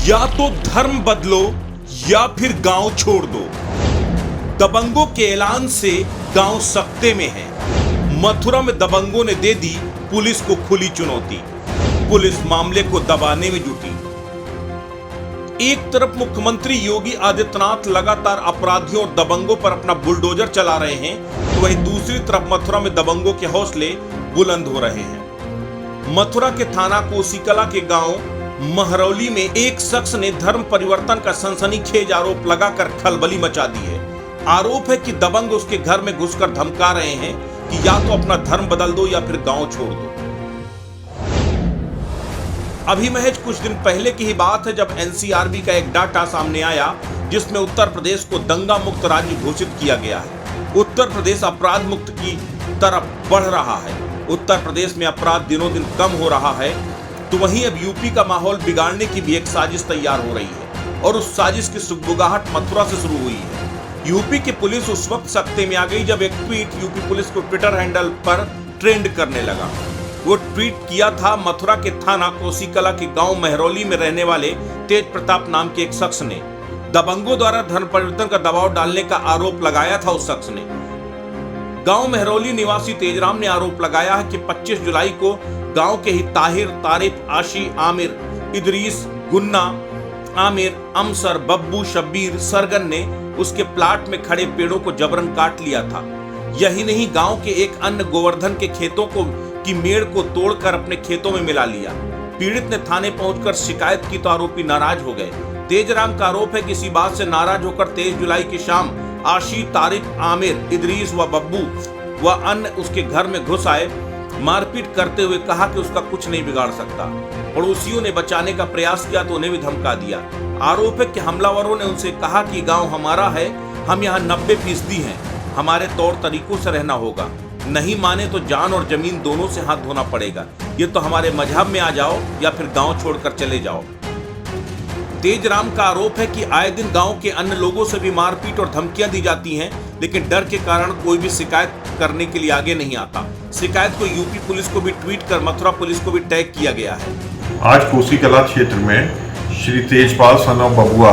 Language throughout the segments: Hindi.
या तो धर्म बदलो या फिर गांव छोड़ दो। दबंगों के ऐलान से गांव सकते में है। मथुरा में दबंगों ने दे दी पुलिस को खुली चुनौती। पुलिस मामले को दबाने में जुटी। एक तरफ मुख्यमंत्री योगी आदित्यनाथ लगातार अपराधियों और दबंगों पर अपना बुलडोजर चला रहे हैं, तो वहीं दूसरी तरफ मथुरा में दबंगों के हौसले बुलंद हो रहे हैं। मथुरा के थाना कोसीकला के गांव महरौली में एक शख्स ने धर्म परिवर्तन का सनसनीखेज आरोप लगाकर खलबली मचा दी है। आरोप है कि दबंग उसके घर में घुसकर धमका रहे हैं कि या तो अपना धर्म बदल दो या फिर गांव छोड़ दो। अभी महज कुछ दिन पहले की ही बात है जब एनसीआरबी का एक डाटा सामने आया जिसमें उत्तर प्रदेश को दंगा मुक्त राज्य घोषित किया गया है। उत्तर प्रदेश अपराध मुक्त की तरफ बढ़ रहा है। उत्तर प्रदेश में अपराध दिनों दिन कम हो रहा है, तो वहीं अब यूपी का माहौल बिगाड़ने की भी एक साजिश तैयार हो रही है और उस साजिश की सुगबुगाहट मथुरा से शुरू हुई है। यूपी की पुलिस उस वक्त सकते में आ गई जब एक ट्वीट यूपी पुलिस को ट्विटर हैंडल पर ट्रेंड करने लगा। वो ट्वीट किया था मथुरा के थाना कोसीकला के गांव महरौली में रहने वाले तेज प्रताप नाम के एक शख्स ने। दबंगों द्वारा धर्म परिवर्तन का दबाव डालने का आरोप लगाया था उस शख्स ने। गांव महरौली निवासी तेजराम ने आरोप लगाया है कि 25 जुलाई को गांव के ही ताहिर, तारिफ, आशी, आमिर, इदरीस, गुन्ना, आमिर, अमसर, बब्बू, शब्बीर, सरगन ने उसके प्लाट में खड़े पेड़ों को जबरन काट लिया था। यही नहीं, गांव के एक अन्य गोवर्धन के खेतों की मेड़ को तोड़कर अपने खेतों में मिला लिया। पीड़ित ने थाने पहुंचकर शिकायत की तो आरोपी नाराज हो गए। तेजराम का आरोप है कि इसी बात से नाराज होकर 23 जुलाई की शाम आशी, तारिफ, आमिर, इदरीस व बब्बू व अन्य उसके घर में घुस आए। मारपीट करते हुए कहा कि उसका कुछ नहीं बिगाड़ सकता। पड़ोसियों ने बचाने का प्रयास किया तो उन्हें भी धमका दिया। आरोप है कि हमलावरों ने उनसे कहा कि गांव हमारा है, हम यहाँ 90% हैं, हमारे तौर तरीकों से रहना होगा, नहीं माने तो जान और जमीन दोनों से हाथ धोना पड़ेगा, ये तो हमारे मजहब में आ जाओ या फिर गांव छोड़कर चले जाओ। तेजराम का आरोप है कि आए दिन गांव के अन्य लोगों से भी मारपीट और धमकियां दी जाती हैं, लेकिन डर के कारण कोई भी शिकायत करने के लिए आगे नहीं आता। शिकायत को यूपी पुलिस को भी ट्वीट कर मथुरा पुलिस को भी टैग किया गया है। आज कोसीकला क्षेत्र में श्री तेजपाल सन ऑफ बबुआ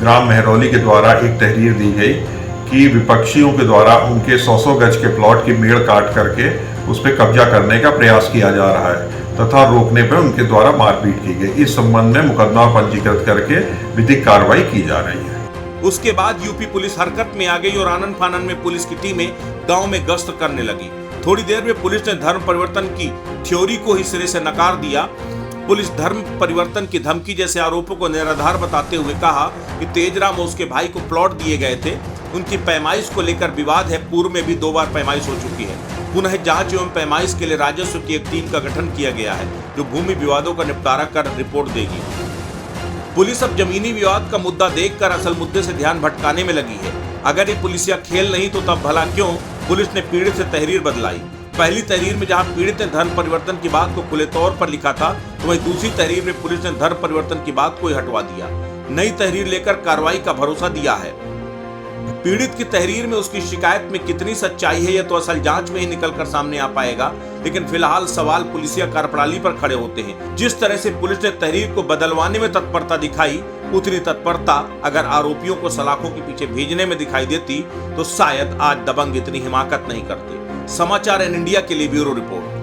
ग्राम महरौली के द्वारा एक तहरीर दी गई कि विपक्षियों के द्वारा उनके 100 गज के प्लॉट की मेड़ काट करके उस पर कब्जा करने का प्रयास किया जा रहा है तथा रोकने पर उनके द्वारा मारपीट की गई। इस संबंध में मुकदमा पंजीकृत करके विधिक कार्रवाई की जा रही है। उसके बाद यूपी पुलिस हरकत में आ गई और आनन फानन में पुलिस की टीमें गांव में गश्त करने लगी। थोड़ी देर में पुलिस ने धर्म परिवर्तन की थ्योरी को ही सिरे से नकार दिया। पुलिस धर्म परिवर्तन की धमकी जैसे आरोपों को निराधार बताते हुए कहा कि तेजराम और उसके भाई को प्लॉट दिए गए थे, उनकी पैमाइश को लेकर विवाद है, पूर्व में भी 2 बार पैमाइश हो चुकी है। पुनः जांच एवं पैमाइश के लिए राजस्व की एक टीम का गठन किया गया है जो भूमि विवादों का निपटारा कर रिपोर्ट देगी। पुलिस अब जमीनी विवाद का मुद्दा देखकर असल मुद्दे से ध्यान भटकाने में लगी है। अगर ये पुलिसिया खेल नहीं तो तब भला क्यों पुलिस ने पीड़ित से तहरीर बदलाई। पहली तहरीर में जहां पीड़ित ने धर्म परिवर्तन की बात को खुले तौर पर लिखा था, तो वहीं दूसरी तहरीर में पुलिस ने धर्म परिवर्तन की बात को ही हटवा दिया। नई तहरीर लेकर कार्रवाई का भरोसा दिया है। पीड़ित की तहरीर में उसकी शिकायत में कितनी सच्चाई है यह तो असल जांच में ही निकलकर सामने आ पाएगा, लेकिन फिलहाल सवाल पुलिसिया कार्यप्रणाली पर खड़े होते हैं। जिस तरह से पुलिस ने तहरीर को बदलवाने में तत्परता दिखाई, उतनी तत्परता अगर आरोपियों को सलाखों के पीछे भेजने में दिखाई देती तो शायद आज दबंग इतनी हिमाकत नहीं करते। समाचार एन इंडिया के लिए ब्यूरो रिपोर्ट।